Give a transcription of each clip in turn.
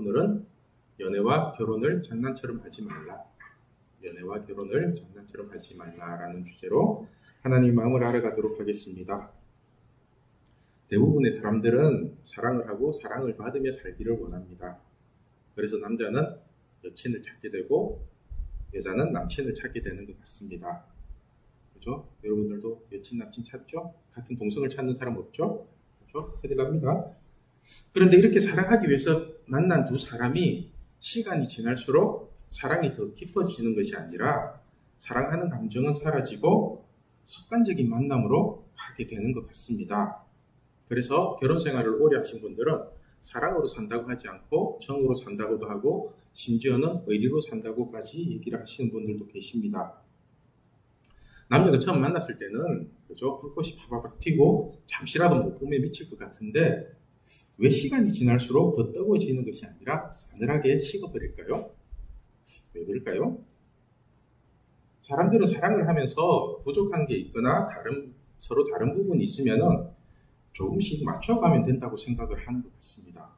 오늘은 연애와 결혼을 장난처럼 하지 말라. 연애와 결혼을 장난처럼 하지 말라라는 주제로 하나님 마음을 알아가도록 하겠습니다. 대부분의 사람들은 사랑을 하고 사랑을 받으며 살기를 원합니다. 그래서 남자는 여친을 찾게 되고 여자는 남친을 찾게 되는 것 같습니다. 그죠? 여러분들도 여친, 남친 찾죠? 같은 동성을 찾는 사람 없죠? 그죠? 큰일 납니다. 그런데 이렇게 사랑하기 위해서 만난 두 사람이 시간이 지날수록 사랑이 더 깊어지는 것이 아니라 사랑하는 감정은 사라지고 습관적인 만남으로 가게 되는 것 같습니다. 그래서 결혼 생활을 오래 하신 분들은 사랑으로 산다고 하지 않고 정으로 산다고도 하고 심지어는 의리로 산다고까지 얘기를 하시는 분들도 계십니다. 남녀가 처음 만났을 때는 그죠? 불꽃이 파바박 튀고 잠시라도 못 보면 미칠 것 같은데 왜 시간이 지날수록 더 뜨거워지는 것이 아니라 싸늘하게 식어버릴까요? 왜 그럴까요? 사람들은 사랑을 하면서 부족한 게 있거나 서로 다른 부분이 있으면 조금씩 맞춰가면 된다고 생각을 하는 것 같습니다.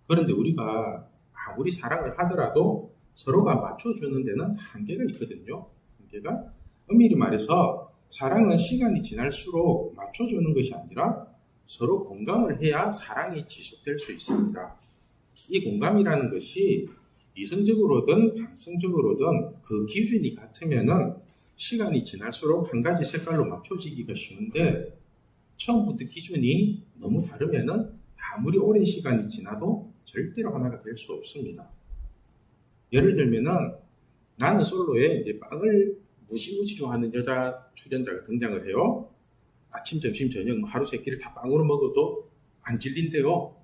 그런데 우리가 아무리 사랑을 하더라도 서로가 맞춰주는 데는 한계가 있거든요. 한계가 엄밀히 말해서 사랑은 시간이 지날수록 맞춰주는 것이 아니라 서로 공감을 해야 사랑이 지속될 수 있습니다. 이 공감이라는 것이 이성적으로든 감성적으로든 그 기준이 같으면은 시간이 지날수록 한 가지 색깔로 맞춰지기가 쉬운데 처음부터 기준이 너무 다르면은 아무리 오랜 시간이 지나도 절대로 하나가 될 수 없습니다. 예를 들면은 나는 솔로에 이제 빵을 무지무지 좋아하는 여자 출연자가 등장을 해요. 아침, 점심, 저녁 하루 세 끼를 다 빵으로 먹어도 안 질린대요.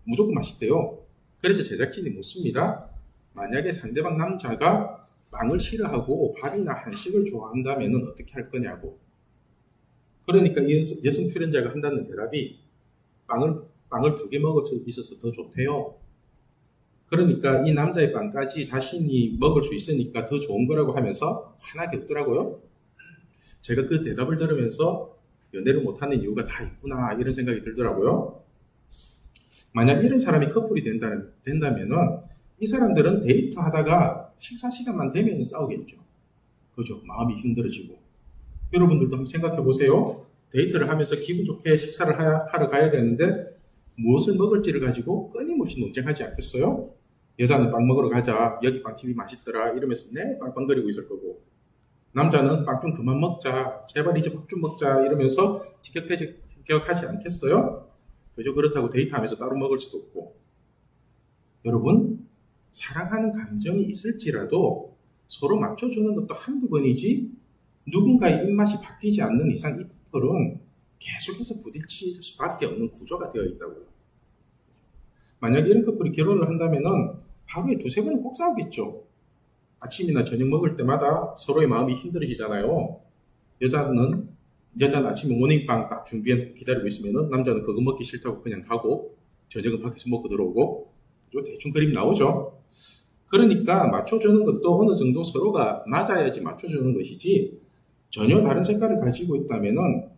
무조건 맛있대요. 그래서 제작진이 묻습니다. 만약에 상대방 남자가 빵을 싫어하고 밥이나 한식을 좋아한다면 어떻게 할 거냐고. 그러니까 이 여성 출연자가 한다는 대답이 빵을 2개 먹을 수 있어서 더 좋대요. 그러니까 이 남자의 빵까지 자신이 먹을 수 있으니까 더 좋은 거라고 하면서 화나게 웃더라고요. 제가 그 대답을 들으면서 연애를 못하는 이유가 다 있구나 이런 생각이 들더라고요. 만약 이런 사람이 커플이 된다면은 이 사람들은 데이트하다가 식사 시간만 되면 싸우겠죠. 그죠? 마음이 힘들어지고. 여러분들도 한번 생각해 보세요. 데이트를 하면서 기분 좋게 식사를 하러 가야 되는데 무엇을 먹을지를 가지고 끊임없이 논쟁하지 않겠어요? 여자는 빵 먹으러 가자. 여기 빵집이 맛있더라. 이러면서 네 빵빵거리고 있을 거고. 남자는 빵 좀 그만 먹자. 제발 이제 밥 좀 먹자. 이러면서 티격태격하지 않겠어요? 그죠? 그렇다고 데이트하면서 따로 먹을 수도 없고. 여러분, 사랑하는 감정이 있을지라도 서로 맞춰주는 것도 한두 번이지 누군가의 입맛이 바뀌지 않는 이상 이 커플은 계속해서 부딪힐 수밖에 없는 구조가 되어 있다고요. 만약에 이런 커플이 결혼을 한다면 하루에 2-3번은 꼭 싸우겠죠. 아침이나 저녁 먹을 때마다 서로의 마음이 힘들어지잖아요. 여자는 아침에 모닝빵 딱 준비해 기다리고 있으면 남자는 그거 먹기 싫다고 그냥 가고 저녁은 밖에서 먹고 들어오고 대충 그림 나오죠. 그러니까 맞춰주는 것도 어느 정도 서로가 맞아야지 맞춰주는 것이지 전혀 다른 색깔을 가지고 있다면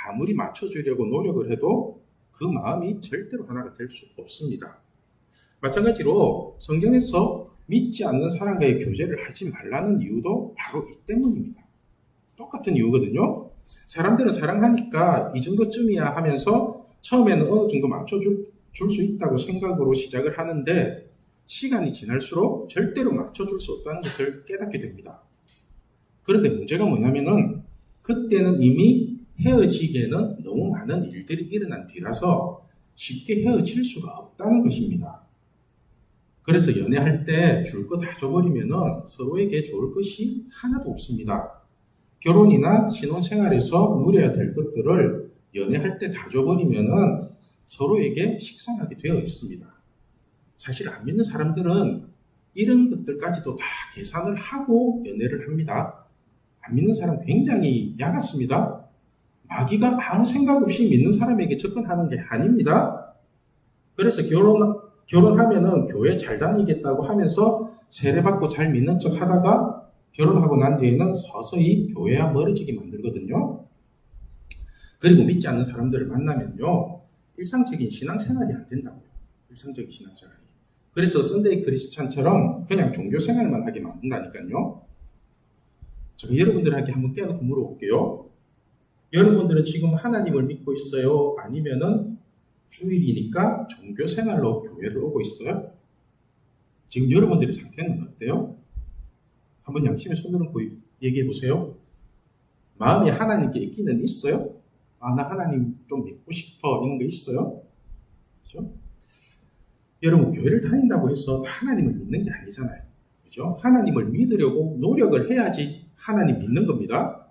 아무리 맞춰주려고 노력을 해도 그 마음이 절대로 하나가 될 수 없습니다. 마찬가지로 성경에서 믿지 않는 사람과의 교제를 하지 말라는 이유도 바로 이 때문입니다. 똑같은 이유거든요. 사람들은 사랑하니까 이 정도쯤이야 하면서 처음에는 어느 정도 맞춰줄 수 있다고 생각으로 시작을 하는데 시간이 지날수록 절대로 맞춰줄 수 없다는 것을 깨닫게 됩니다. 그런데 문제가 뭐냐면은 그때는 이미 헤어지기에는 너무 많은 일들이 일어난 뒤라서 쉽게 헤어질 수가 없다는 것입니다. 그래서 연애할 때 줄 거 다 줘버리면은 서로에게 좋을 것이 하나도 없습니다. 결혼이나 신혼생활에서 누려야 될 것들을 연애할 때 다 줘버리면은 서로에게 식상하게 되어 있습니다. 사실 안 믿는 사람들은 이런 것들까지도 다 계산을 하고 연애를 합니다. 안 믿는 사람 굉장히 야같습니다. 마귀가 아무 생각 없이 믿는 사람에게 접근하는 게 아닙니다. 그래서 결혼하면은 교회 잘 다니겠다고 하면서 세례받고 잘 믿는 척 하다가 결혼하고 난 뒤에는 서서히 교회와 멀어지게 만들거든요. 그리고 믿지 않는 사람들을 만나면요. 일상적인 신앙생활이 안 된다고요. 일상적인 신앙생활이. 그래서 썬데이 크리스찬처럼 그냥 종교 생활만 하게 만든다니까요. 제가 여러분들에게 한번 깨놓고 물어볼게요. 여러분들은 지금 하나님을 믿고 있어요? 아니면은 주일이니까 종교 생활로 교회를 오고 있어요? 지금 여러분들의 상태는 어때요? 한번 양심의 손을 얹고 얘기해 보세요. 마음에 하나님께 있기는 있어요? 아, 나 하나님 좀 믿고 싶어. 이런 거 있어요? 그죠? 여러분, 교회를 다닌다고 해서 하나님을 믿는 게 아니잖아요. 그죠? 하나님을 믿으려고 노력을 해야지 하나님 믿는 겁니다.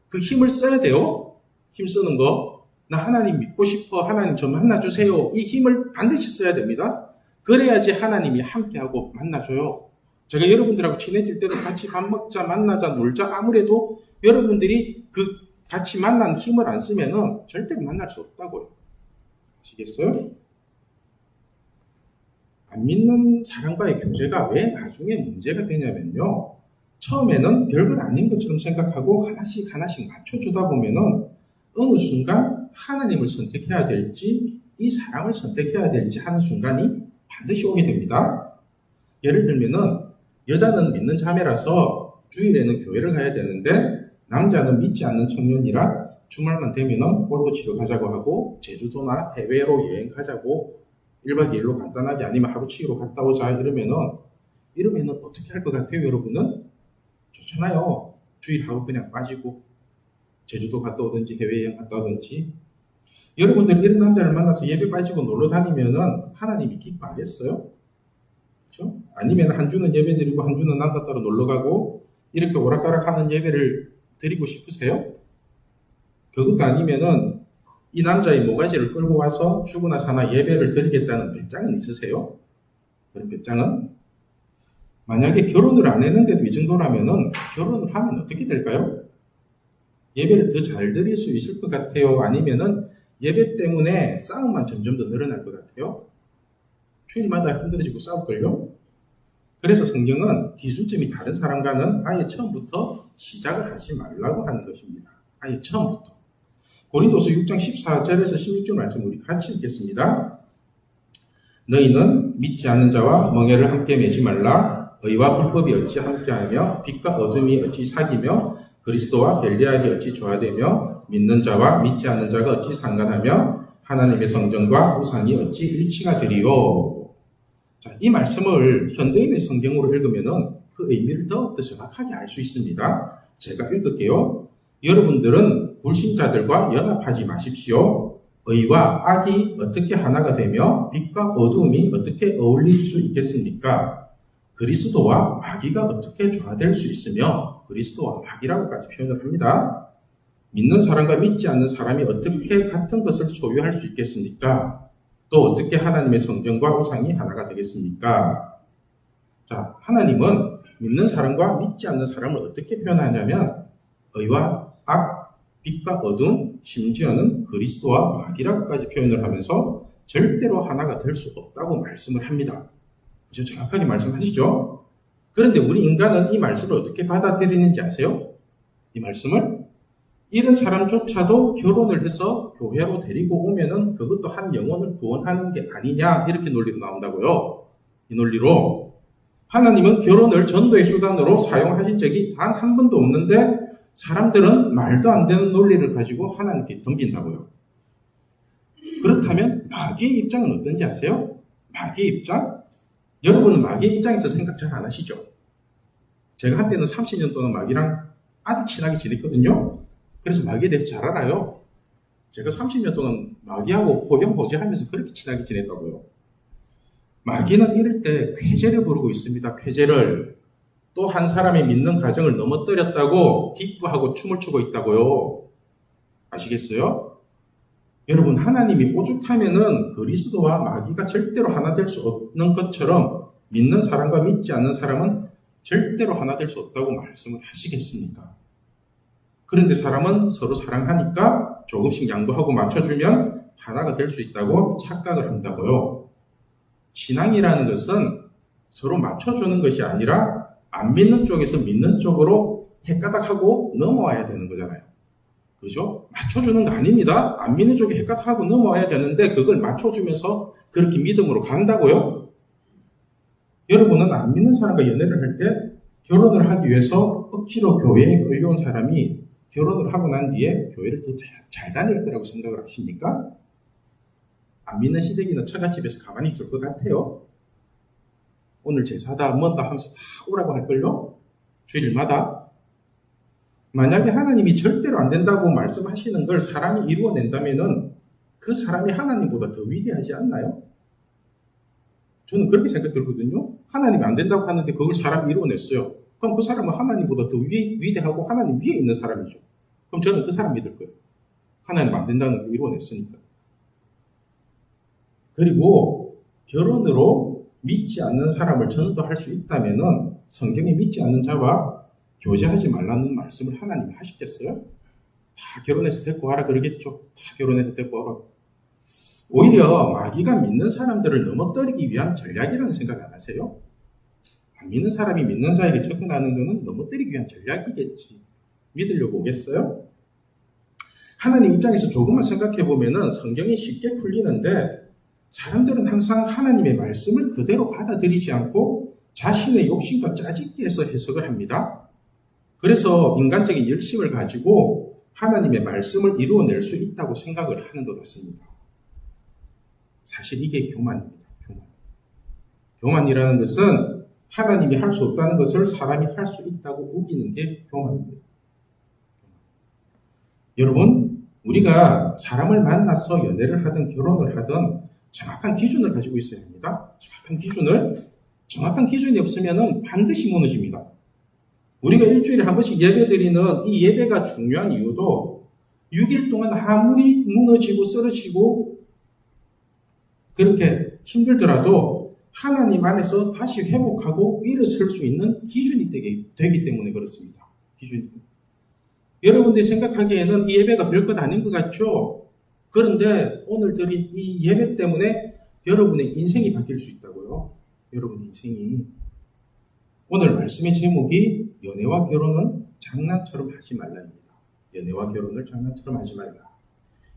그 힘을 써야 돼요. 힘 쓰는 거. 나 하나님 믿고 싶어. 하나님 좀 만나주세요. 이 힘을 반드시 써야 됩니다. 그래야지 하나님이 함께하고 만나줘요. 제가 여러분들하고 친해질 때도 같이 밥 먹자, 만나자, 놀자. 아무래도 여러분들이 그 같이 만난 힘을 안 쓰면은 절대로 만날 수 없다고요. 아시겠어요? 안 믿는 사람과의 교제가 왜 나중에 문제가 되냐면요. 처음에는 별것 아닌 것처럼 생각하고 하나씩 맞춰주다 보면은 어느 순간 하나님을 선택해야 될지 이 사람을 선택해야 될지 하는 순간이 반드시 오게 됩니다. 예를 들면은 여자는 믿는 자매라서 주일에는 교회를 가야 되는데 남자는 믿지 않는 청년이라 주말만 되면은 골프 치러 가자고 하고 제주도나 해외로 여행 가자고 1박 2일로 간단하게 아니면 하루치기로 갔다 오자 이러면은 어떻게 할 것 같아요, 여러분은? 좋잖아요. 주일하고 그냥 빠지고 제주도 갔다 오든지 해외여행 갔다 오든지. 여러분들 이런 남자를 만나서 예배 빠지고 놀러 다니면은 하나님이 기뻐하겠어요? 그렇죠? 아니면 한 주는 예배 드리고 한 주는 남자 따로 놀러 가고 이렇게 오락가락하는 예배를 드리고 싶으세요? 그것도 아니면은 이 남자의 모가지를 끌고 와서 죽으나 사나 예배를 드리겠다는 배짱은 있으세요? 그런 배짱은? 만약에 결혼을 안 했는데도 이 정도라면은 결혼을 하면 어떻게 될까요? 예배를 더 잘 드릴 수 있을 것 같아요? 아니면은 예배 때문에 싸움만 점점 더 늘어날 것 같아요? 주일마다 힘들어지고 싸울걸요? 그래서 성경은 기준점이 다른 사람과는 아예 처음부터 시작을 하지 말라고 하는 것입니다. 아예 처음부터. 고린도서 6장 14절에서 16절 말씀 우리 같이 읽겠습니다. 너희는 믿지 않는 자와 멍에를 함께 매지 말라. 의와 불법이 어찌 함께하며 빛과 어둠이 어찌 사귀며 그리스도와 벨리알이 어찌 조화되며 믿는 자와 믿지 않는 자가 어찌 상관하며 하나님의 성전과 우상이 어찌 일치가 되리요. 자, 이 말씀을 현대인의 성경으로 읽으면은 그 의미를 더욱더 정확하게 알 수 있습니다. 제가 읽을게요. 여러분들은 불신자들과 연합하지 마십시오. 의와 악이 어떻게 하나가 되며 빛과 어둠이 어떻게 어울릴 수 있겠습니까? 그리스도와 마귀가 어떻게 조화될 수 있으며 그리스도와 마귀라고까지 표현을 합니다. 믿는 사람과 믿지 않는 사람이 어떻게 같은 것을 소유할 수 있겠습니까? 또 어떻게 하나님의 성전과 우상이 하나가 되겠습니까? 자, 하나님은 믿는 사람과 믿지 않는 사람을 어떻게 표현하냐면 의와 악, 빛과 어둠, 심지어는 그리스도와 마귀라고까지 표현을 하면서 절대로 하나가 될 수 없다고 말씀을 합니다. 그죠? 정확하게 말씀하시죠? 그런데 우리 인간은 이 말씀을 어떻게 받아들이는지 아세요? 이 말씀을? 이런 사람조차도 결혼을 해서 교회로 데리고 오면은 그것도 한 영혼을 구원하는 게 아니냐 이렇게 논리로 나온다고요. 이 논리로 하나님은 결혼을 전도의 수단으로 사용하신 적이 단 한 번도 없는데 사람들은 말도 안 되는 논리를 가지고 하나님께 덤빈다고요. 그렇다면 마귀의 입장은 어떤지 아세요? 마귀의 입장? 여러분은 마귀의 입장에서 생각 잘 안 하시죠? 제가 한때는 30년 동안 마귀랑 아주 친하게 지냈거든요. 그래서 마귀에 대해서 잘 알아요. 제가 30년 동안 마귀하고 호영호재하면서 그렇게 친하게 지냈다고요. 마귀는 이럴 때 쾌재를 부르고 있습니다. 쾌재를. 또 한 사람이 믿는 가정을 넘어뜨렸다고 기뻐하고 춤을 추고 있다고요. 아시겠어요? 여러분, 하나님이 오죽하면은 그리스도와 마귀가 절대로 하나 될 수 없는 것처럼 믿는 사람과 믿지 않는 사람은 절대로 하나 될 수 없다고 말씀을 하시겠습니까? 그런데 사람은 서로 사랑하니까 조금씩 양보하고 맞춰주면 하나가 될 수 있다고 착각을 한다고요. 신앙이라는 것은 서로 맞춰주는 것이 아니라 안 믿는 쪽에서 믿는 쪽으로 헷가닥하고 넘어와야 되는 거잖아요. 그죠? 맞춰주는 거 아닙니다. 안 믿는 쪽에 헷가닥하고 넘어와야 되는데 그걸 맞춰주면서 그렇게 믿음으로 간다고요? 여러분은 안 믿는 사람과 연애를 할 때 결혼을 하기 위해서 억지로 교회에 끌려온 사람이 결혼을 하고 난 뒤에 교회를 더 잘 다닐 거라고 생각을 하십니까? 안 믿는 시댁이는 처갓집에서 가만히 있을 것 같아요. 오늘 제사다 뭔다 하면서 다 오라고 할걸요? 주일마다. 만약에 하나님이 절대로 안 된다고 말씀하시는 걸 사람이 이루어낸다면은 그 사람이 하나님보다 더 위대하지 않나요? 저는 그렇게 생각 들거든요. 하나님이 안 된다고 하는데 그걸 사람이 이루어냈어요. 그럼 그 사람은 하나님보다 더 위대하고 하나님 위에 있는 사람이죠. 그럼 저는 그 사람 믿을 거예요. 하나님 안 된다는 걸 이루어냈으니까. 그리고 결혼으로 믿지 않는 사람을 전도할 수 있다면은 성경에 믿지 않는 자와 교제하지 말라는 말씀을 하나님이 하시겠어요? 다 결혼해서 데리고 와라 그러겠죠. 다 결혼해서 데리고 와라. 오히려 마귀가 믿는 사람들을 넘어뜨리기 위한 전략이라는 생각 안 하세요? 안 믿는 사람이 믿는 자에게 접근하는 것은 넘어뜨리기 위한 전략이겠지. 믿으려고 오겠어요? 하나님 입장에서 조금만 생각해 보면은 성경이 쉽게 풀리는데 사람들은 항상 하나님의 말씀을 그대로 받아들이지 않고 자신의 욕심과 짜집기해서 해석을 합니다. 그래서 인간적인 열심을 가지고 하나님의 말씀을 이루어낼 수 있다고 생각을 하는 것 같습니다. 사실 이게 교만입니다. 교만이라는 것은 하나님이 할 수 없다는 것을 사람이 할 수 있다고 우기는 게 교만입니다. 여러분, 우리가 사람을 만나서 연애를 하든 결혼을 하든 정확한 기준을 가지고 있어야 합니다. 정확한 기준이 없으면 반드시 무너집니다. 우리가 일주일에 한 번씩 예배 드리는 이 예배가 중요한 이유도 6일 동안 아무리 무너지고 쓰러지고 그렇게 힘들더라도 하나님 안에서 다시 회복하고 일어설 수 있는 기준이 되기 때문에 그렇습니다. 여러분들이 생각하기에는 이 예배가 별것 아닌 것 같죠? 그런데 오늘 드린 이 예배 때문에 여러분의 인생이 바뀔 수 있다고요. 여러분의 인생이. 오늘 말씀의 제목이 연애와 결혼은 장난처럼 하지 말라입니다. 연애와 결혼을 장난처럼 하지 말라.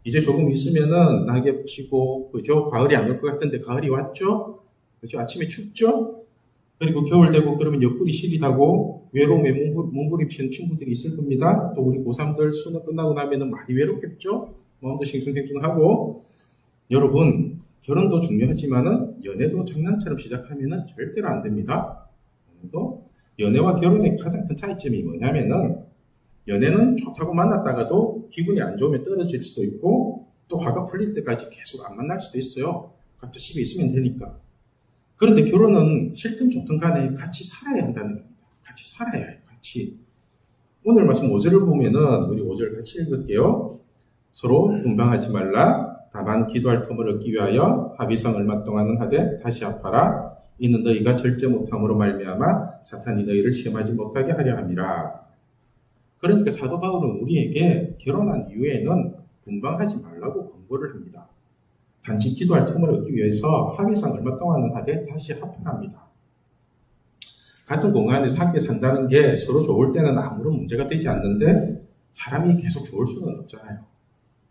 이제 조금 있으면은 낙엽 치고, 그죠? 가을이 안 올 것 같은데 가을이 왔죠? 그죠? 아침에 춥죠? 그리고 겨울 되고 그러면 옆구리 시리다고 외로움에 몸부림치는 친구들이 있을 겁니다. 또 우리 고3들 수능 끝나고 나면은 많이 외롭겠죠? 마음도 싱숭생숭하고. 여러분, 결혼도 중요하지만은 연애도 장난처럼 시작하면은 절대로 안 됩니다. 연애와 결혼의 가장 큰 차이점이 뭐냐면은 연애는 좋다고 만났다가도 기분이 안 좋으면 떨어질 수도 있고 또 화가 풀릴 때까지 계속 안 만날 수도 있어요. 각자 집에 있으면 되니까. 그런데 결혼은 싫든 좋든 간에 같이 살아야 한다는 겁니다. 같이 살아야 해요. 같이. 오늘 말씀 5절을 보면은 우리 5절 같이 읽을게요. 서로 분방하지 말라. 다만 기도할 틈을 얻기 위하여 합의상 얼마 동안은 하되 다시 합하라. 이는 너희가 절제 못함으로 말미암아 사탄이 너희를 시험하지 못하게 하려 함이라. 그러니까 사도 바울은 우리에게 결혼한 이후에는 분방하지 말라고 권고를 합니다. 단지 기도할 틈을 얻기 위해서 합의상 얼마 동안은 하되 다시 합하랍니다. 같은 공간에서 함께 산다는 게 서로 좋을 때는 아무런 문제가 되지 않는데 사람이 계속 좋을 수는 없잖아요.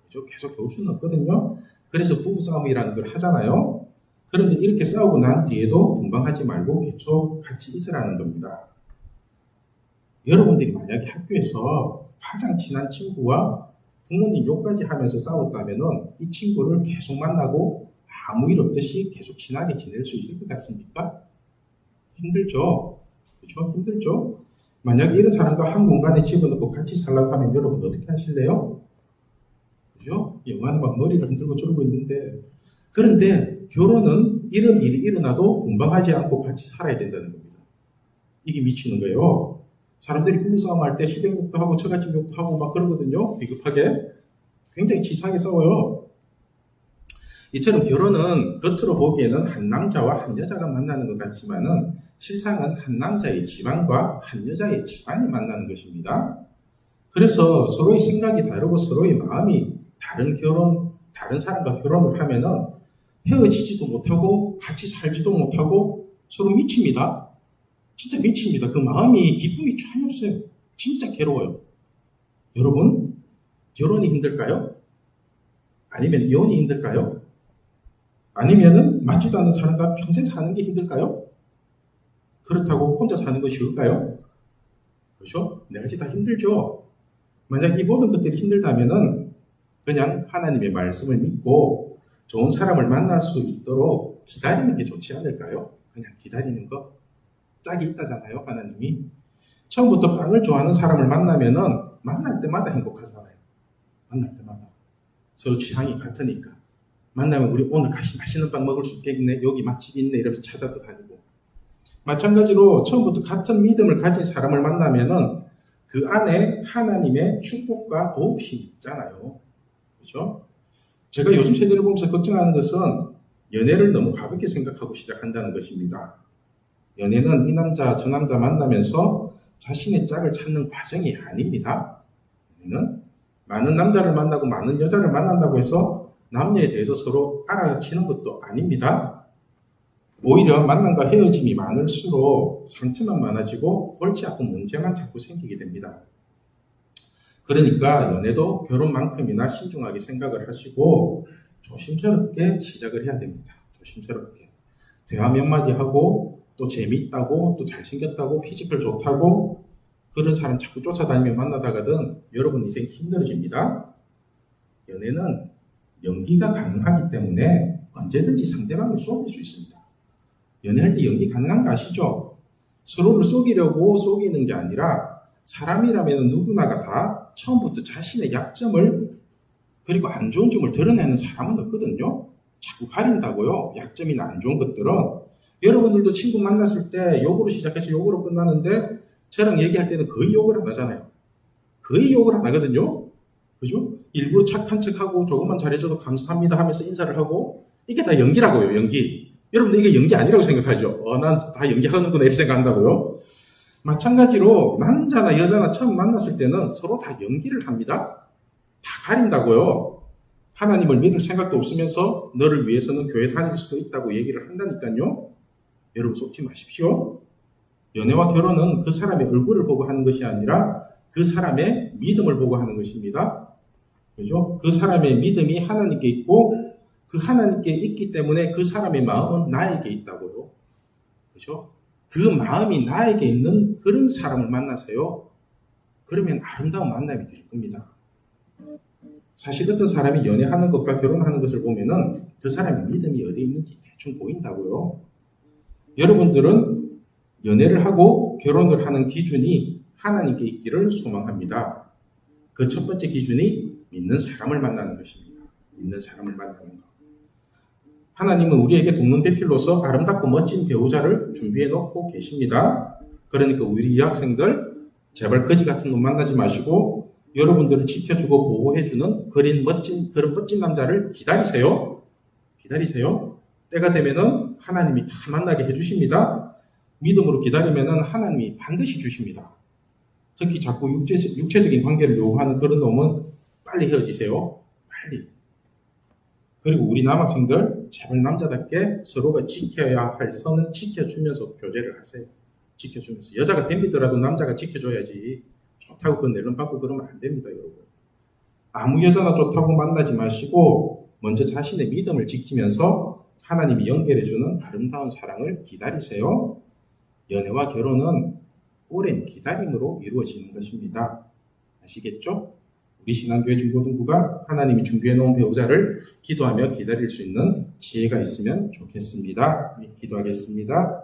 그죠? 계속 좋을 수는 없거든요. 그래서 부부싸움이라는 걸 하잖아요. 그런데 이렇게 싸우고 난 뒤에도 분방하지 말고 계속 같이 있으라는 겁니다. 여러분들이 만약에 학교에서 가장 친한 친구와 부모님 욕까지 하면서 싸웠다면은 이 친구를 계속 만나고 아무 일 없듯이 계속 친하게 지낼 수 있을 것 같습니까? 힘들죠? 그렇죠? 힘들죠? 만약에 이런 사람과 한 공간에 집어넣고 같이 살라고 하면 여러분 어떻게 하실래요? 그죠? 영화는 막 머리를 흔들고 저러고 있는데 그런데 결혼은 이런 일이 일어나도 분방하지 않고 같이 살아야 된다는 겁니다. 이게 미치는 거예요. 사람들이 부부싸움 할 때 시댁욕도 하고 처갓집 욕도 하고 막 그러거든요. 비겁하게. 굉장히 치사하게 싸워요. 이처럼 결혼은 겉으로 보기에는 한 남자와 한 여자가 만나는 것 같지만은 실상은 한 남자의 집안과 한 여자의 집안이 만나는 것입니다. 그래서 서로의 생각이 다르고 서로의 마음이 다른 사람과 결혼을 하면은 헤어지지도 못하고 같이 살지도 못하고 서로 미칩니다. 진짜 미칩니다. 그 마음이 기쁨이 전혀 없어요. 진짜 괴로워요. 여러분, 결혼이 힘들까요? 아니면 이혼이 힘들까요? 아니면은 맞지도 않는 사람과 평생 사는 게 힘들까요? 그렇다고 혼자 사는 것이 쉬울까요? 그렇죠? 네 가지 다 힘들죠. 만약 이 모든 것들이 힘들다면은 그냥 하나님의 말씀을 믿고 좋은 사람을 만날 수 있도록 기다리는 게 좋지 않을까요? 그냥 기다리는 거. 짝이 있다잖아요, 하나님이. 처음부터 빵을 좋아하는 사람을 만나면은 만날 때마다 행복하잖아요. 만날 때마다. 서로 취향이 같으니까. 만나면 우리 오늘 같이 맛있는 빵 먹을 수 있겠네, 여기 맛집이 있네, 이러면서 찾아도 다니고. 마찬가지로 처음부터 같은 믿음을 가진 사람을 만나면은 그 안에 하나님의 축복과 도우심이 있잖아요. 그렇죠? 제가 요즘 세대를 보면서 걱정하는 것은 연애를 너무 가볍게 생각하고 시작한다는 것입니다. 연애는 이 남자 저 남자 만나면서 자신의 짝을 찾는 과정이 아닙니다. 연애는 많은 남자를 만나고 많은 여자를 만난다고 해서 남녀에 대해서 서로 알아치는 것도 아닙니다. 오히려 만남과 헤어짐이 많을수록 상처만 많아지고 골치 아픈 문제만 자꾸 생기게 됩니다. 그러니까 연애도 결혼만큼이나 신중하게 생각을 하시고 조심스럽게 시작을 해야 됩니다. 조심스럽게. 대화 몇 마디 하고 또 재밌다고 또 잘생겼다고 피지컬 좋다고 그런 사람 자꾸 쫓아다니며 만나다가든 여러분 인생 힘들어집니다. 연애는 연기가 가능하기 때문에 언제든지 상대방을 속일 수 있습니다. 연애할 때 연기 가능한 거 아시죠? 서로를 속이려고 속이는 게 아니라 사람이라면 누구나가 다 처음부터 자신의 약점을 그리고 안 좋은 점을 드러내는 사람은 없거든요. 자꾸 가린다고요. 약점이나 안 좋은 것들은. 여러분들도 친구 만났을 때 욕으로 시작해서 욕으로 끝나는데 저랑 얘기할 때는 거의 욕을 안 하잖아요. 거의 욕을 안 하거든요. 그죠? 일부러 착한 척하고 조금만 잘해줘도 감사합니다 하면서 인사를 하고 이게 다 연기라고요. 연기. 여러분들 이게 연기 아니라고 생각하죠? 난 다 연기하는구나 이렇게 생각한다고요? 마찬가지로 남자나 여자나 처음 만났을 때는 서로 다 연기를 합니다. 다 가린다고요. 하나님을 믿을 생각도 없으면서 너를 위해서는 교회 다닐 수도 있다고 얘기를 한다니까요. 여러분 속지 마십시오. 연애와 결혼은 그 사람의 얼굴을 보고 하는 것이 아니라 그 사람의 믿음을 보고 하는 것입니다. 그죠? 그 사람의 믿음이 하나님께 있고 그 하나님께 있기 때문에 그 사람의 마음은 나에게 있다고요. 그죠? 그 마음이 나에게 있는 그런 사람을 만나세요. 그러면 아름다운 만남이 될 겁니다. 사실 어떤 사람이 연애하는 것과 결혼하는 것을 보면은 그 사람의 믿음이 어디 있는지 대충 보인다고요. 여러분들은 연애를 하고 결혼을 하는 기준이 하나님께 있기를 소망합니다. 그 첫 번째 기준이 믿는 사람을 만나는 것입니다. 믿는 사람을 만나는 것. 하나님은 우리에게 돕는 배필로서 아름답고 멋진 배우자를 준비해 놓고 계십니다. 그러니까 우리 유학생들 제발 거지 같은 놈 만나지 마시고 여러분들을 지켜주고 보호해주는 그런 멋진 남자를 기다리세요. 기다리세요. 때가 되면은 하나님이 다 만나게 해주십니다. 믿음으로 기다리면은 하나님이 반드시 주십니다. 특히 자꾸 육체적인 관계를 요구하는 그런 놈은 빨리 헤어지세요. 빨리. 그리고 우리 남학생들 제발 남자답게 서로가 지켜야 할 선은 지켜주면서 교제를 하세요. 지켜주면서. 여자가 덤비더라도 남자가 지켜줘야지. 좋다고 그 내론 받고 그러면 안 됩니다, 여러분. 아무 여자나 좋다고 만나지 마시고 먼저 자신의 믿음을 지키면서 하나님이 연결해주는 아름다운 사랑을 기다리세요. 연애와 결혼은 오랜 기다림으로 이루어지는 것입니다. 아시겠죠? 우리 신앙교회 중고등부가 하나님이 준비해놓은 배우자를 기도하며 기다릴 수 있는 지혜가 있으면 좋겠습니다. 기도하겠습니다.